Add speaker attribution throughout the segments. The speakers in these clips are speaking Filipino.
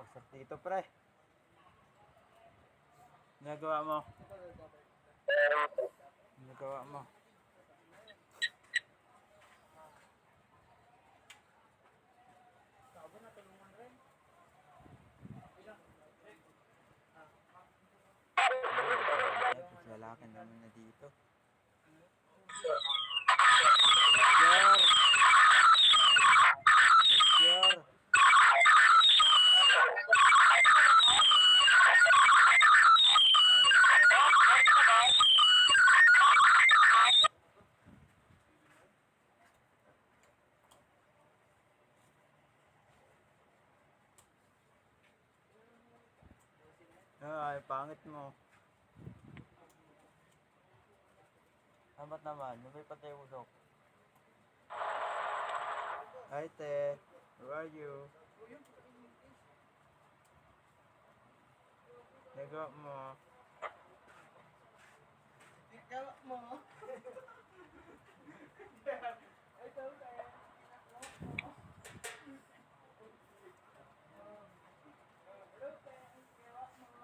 Speaker 1: Kausap dito, pre. Ginagawa mo? Ginagawa mo? Lalaki naman na dito. Edgar! Edgar! Ay, pangit mo. Ba't naman? May patay usok. Hi, te. Who are you? Nagawa mo.
Speaker 2: Nagawa mo.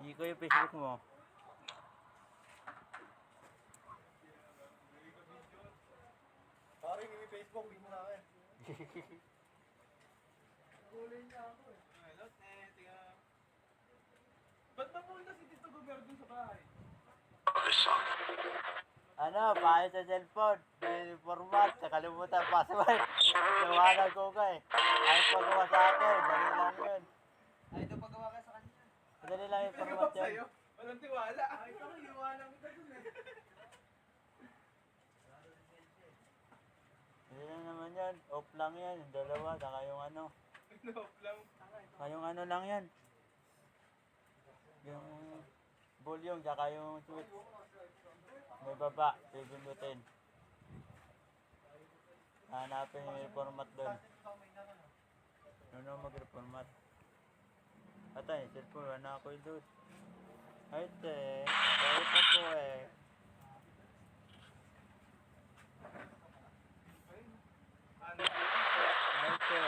Speaker 1: Hindi ko yung Facebook mo.
Speaker 2: Pare, may Facebook, hindi mo na akin. Gulay niya ako eh. Hello, Tete. Ba't napunta si Tito Gober dun sa bahay?
Speaker 1: Ano, pahay sa cellphone. May format. Nakalimutan password. Tawanan ko ka eh. Ay pagawa sa akin. Dali lang yun.
Speaker 2: Ay, ito pagawa ka sa kanya.
Speaker 1: Dali lang yung format yun.
Speaker 2: Walang tiwala. Ay, ito, iwanan kita dun eh.
Speaker 1: Dali lang naman yan. Off lang yan. Yung dalawa. Saka yung ano.
Speaker 2: Off lang.
Speaker 1: Yung ano lang yan. Yung volume. Saka yung switch. May baba. Pipindutin. Hanapin yung format doon. Ano mag-reformat? Atay, cellphone. Wala ako yung doon. Ay, te. Kaya pa po eh. Ay, te.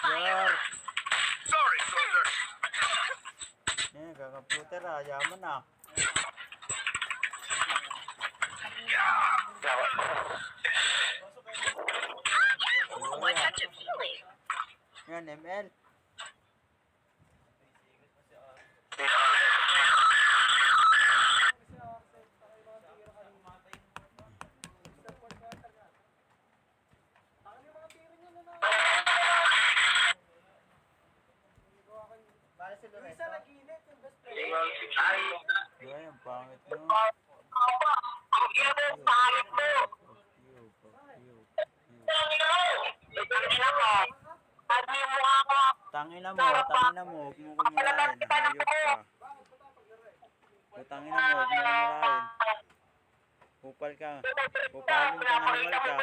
Speaker 1: Sure.
Speaker 3: Sorry, soldier.
Speaker 1: Eh, kakaputer ah. Yaman ah.
Speaker 3: I catch a feeling.
Speaker 1: Yan, ML.
Speaker 2: Luisa, nag-init yung best friend.
Speaker 1: Ay, ang pangit mo. Tangina mo, huwag mo kumurahin. Hayop ka. Tangina mo, huwag mo kumurahin. Upal ka. Upalin ka ng animal ka.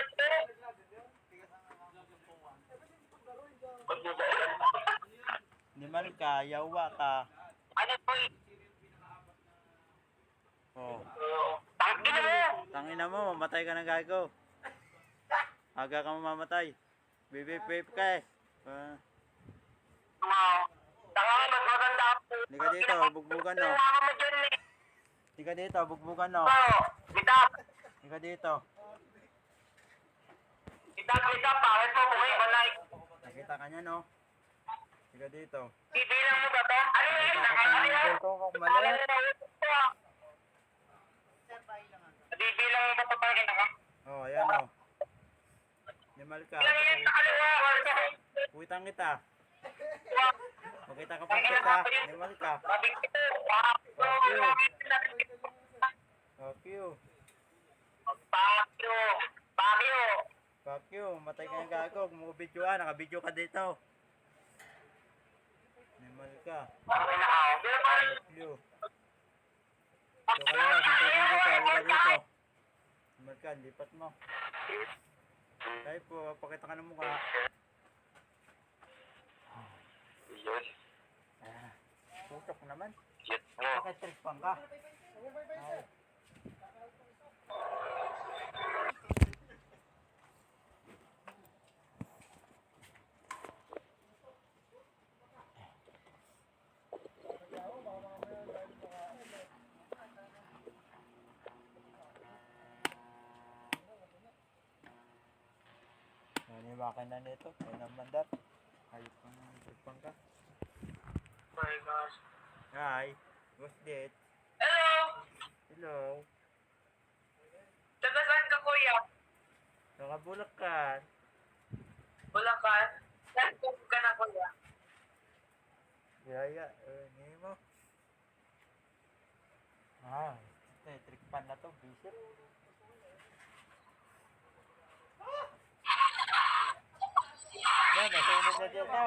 Speaker 1: Animal ka, yawa ka. Oh. Tangina mo, mamatay ka ng gago. Aga ka mamamatay. Bibip-bip ka eh. Hindi ka dito, bugbugan no. Hindi ka dito, bugbugan no. Hindi ka dito. Nakita ka niya no. Hindi ka dito. Nakita ka sa mga ko kumalit. Oh, ayan o. Limal ka. Kuwitang kita. Makita ka pa kita. Limal ka. Fuck you. Fuck you. Matay ka ng gago. Kumubidyoan. Nakabidyo ka dito. Limal ka. Fuck you. So ka lang. Sintukin dito. Halika dito. Limal ka. Lipat mo. Tayo po. Pakita ka ng mukha.
Speaker 3: Yun.
Speaker 1: Tutok naman.
Speaker 3: Shit mo.
Speaker 1: Bakit tripang ka? Ay. Iniwakan na nito. Ay ng mandat. Ayop kang tripang ka.
Speaker 3: My gosh.
Speaker 1: Hi. What's that?
Speaker 3: Hello!
Speaker 1: Hello.
Speaker 3: Taga saan ka, kuya?
Speaker 1: Nakabulakan.
Speaker 3: Bulacan? Saan ka na, kuya?
Speaker 1: Yaya. Ngayon mo. Ah. Ito trick pan na to. Bishop. Yan. Nasunog na dito.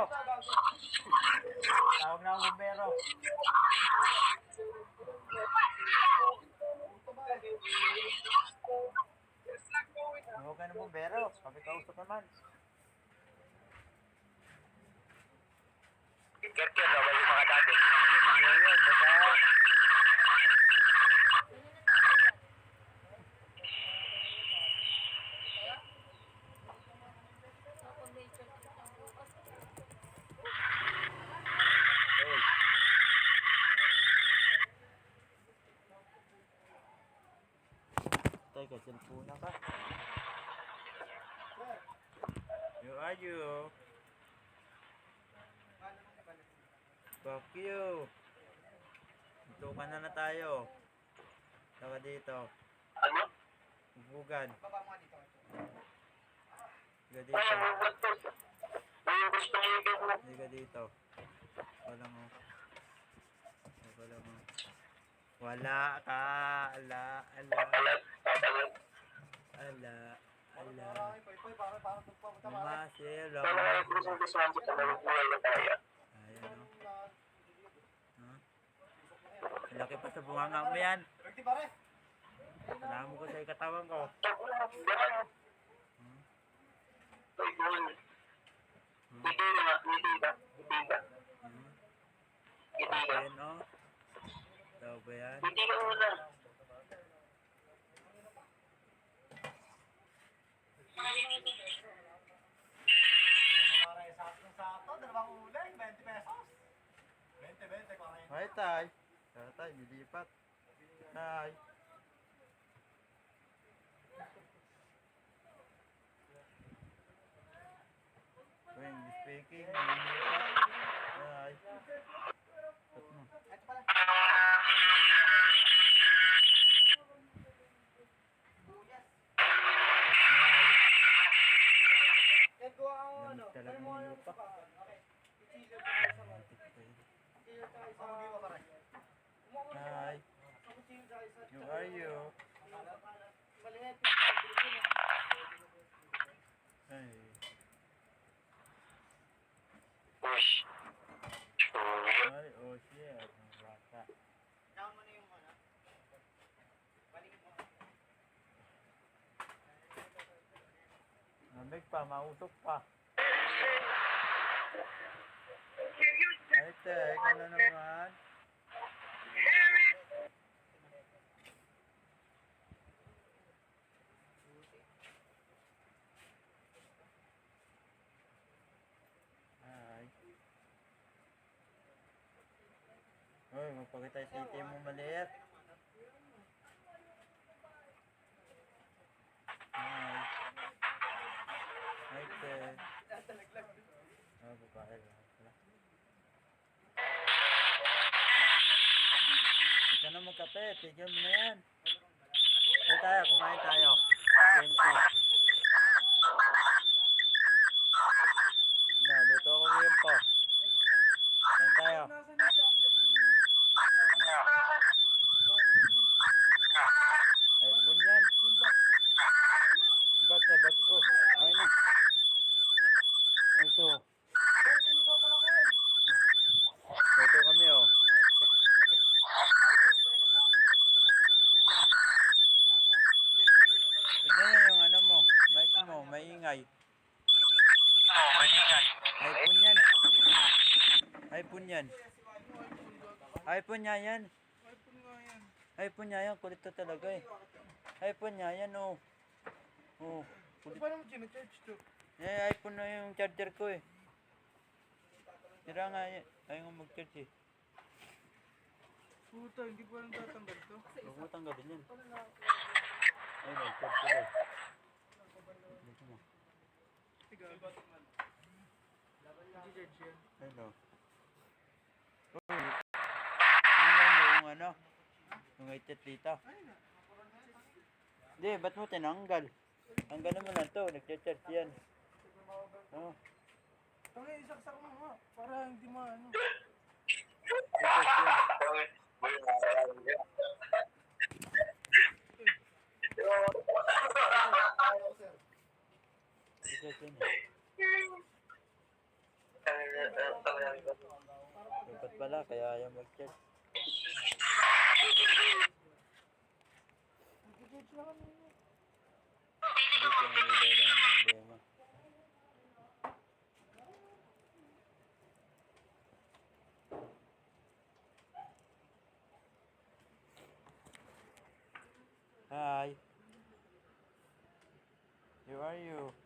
Speaker 1: Tawag na ang bumbero. Tawag ka ng bumbero. Pakikausap naman.
Speaker 3: Kaya ba yung mga dati?
Speaker 1: Yun. Bata. Hey. Teka, cellphone ka. You are you. Fuck you. Dito ka na tayo. Saka dito.
Speaker 3: Ano?
Speaker 1: Bugan.
Speaker 2: Baba mo nga dito.
Speaker 1: Diga dito.
Speaker 3: Yung gusto niyo yung
Speaker 1: Diga dito. Wala mo. Wala mo. Wala ka. Ala. Ala. Ala. Ala.
Speaker 2: Parang tugpa mo
Speaker 1: Masil.
Speaker 3: gusto namin sa mga buhay na tayo.
Speaker 1: Ayan o. Huh? Laki pa sa bunganga mo yan.
Speaker 2: Pwede pare.
Speaker 1: Alam mo ko sa ikatawan ko. Hmm?
Speaker 3: Hindi nga, hindi ba?
Speaker 1: Hmm?
Speaker 3: Hindi nga.
Speaker 1: Ayan o. Tao ba yan?
Speaker 3: Hindi nga una.
Speaker 2: Pare, sakto, dalawang ulay, 20 pesos. 20, pare.
Speaker 1: Ay, tay. Tay, nilipat. Tay. When speaking, nilipat. Tay. Ba't mo?
Speaker 2: Ito pala.
Speaker 1: Tay.
Speaker 2: Yan ko ang ano.
Speaker 1: Lamig talaga
Speaker 2: Ano mo
Speaker 1: ng
Speaker 2: ano
Speaker 1: lupa.
Speaker 2: pa? Okay. Itilip tayo sa mga.
Speaker 1: Matik pa yun.
Speaker 2: Itilip tayo sa mga. Pare.
Speaker 1: Hi. You are you?
Speaker 2: Maliit.
Speaker 1: Ay.
Speaker 3: Push.
Speaker 1: Ay, oh shit. Ang bata.
Speaker 2: Tama mo na yung ano. Balikin mo.
Speaker 1: Lamig pa, mausok pa. Ay, te, ikaw na naman. Ay. Uy, magpakita yung city mo maliit. Ay. Ay, te. Ah, babae lang pala. Huwag ka na magkape, tigil mo na yan. Hey, tayo, kumain tayo. 20. Na, luto ako ngayon po. Saan tayo?
Speaker 2: Nasaan yung charger ni...
Speaker 1: iPhone yan. Bag sa bag ko. Ay, na. Ito. Ito kami, oh. Tignan niyo yung ano mo. Mic mo, maingay. iPhone yan. iPhone yan. iPhone niya yan.
Speaker 2: iPhone nga yan.
Speaker 1: iPhone niya yan. Kulit to talaga eh. iPhone niya yan, oh. Oh. Kulit.
Speaker 2: Paano mo ginacharge to?
Speaker 1: Eh, iPhone na yung charger ko eh. Tira nga yan. Ayaw nga mag-charge eh.
Speaker 2: Puta, hindi ko alam tatanggal to.
Speaker 1: Huwag mo tanggalin yan. Ay, nag-charge ko eh. Dito mo.
Speaker 2: gago. Hindi judge yan.
Speaker 1: Hello. Uy, tingnan mo yung ano, yung itit dito. Hindi, ba't mo tinanggal? Tanggalin mo lang to, nagche-charge yan. Oh,
Speaker 2: Tangay, isaksak mo nga. Para hindi maano.
Speaker 1: nagche-charge yan. Nagche-charge yan. Dapat pala, kaya ayaw mag-charge.
Speaker 2: Nag-judge na kami.
Speaker 1: Hindi ko nilay lang ang problema. Hi. Who are you?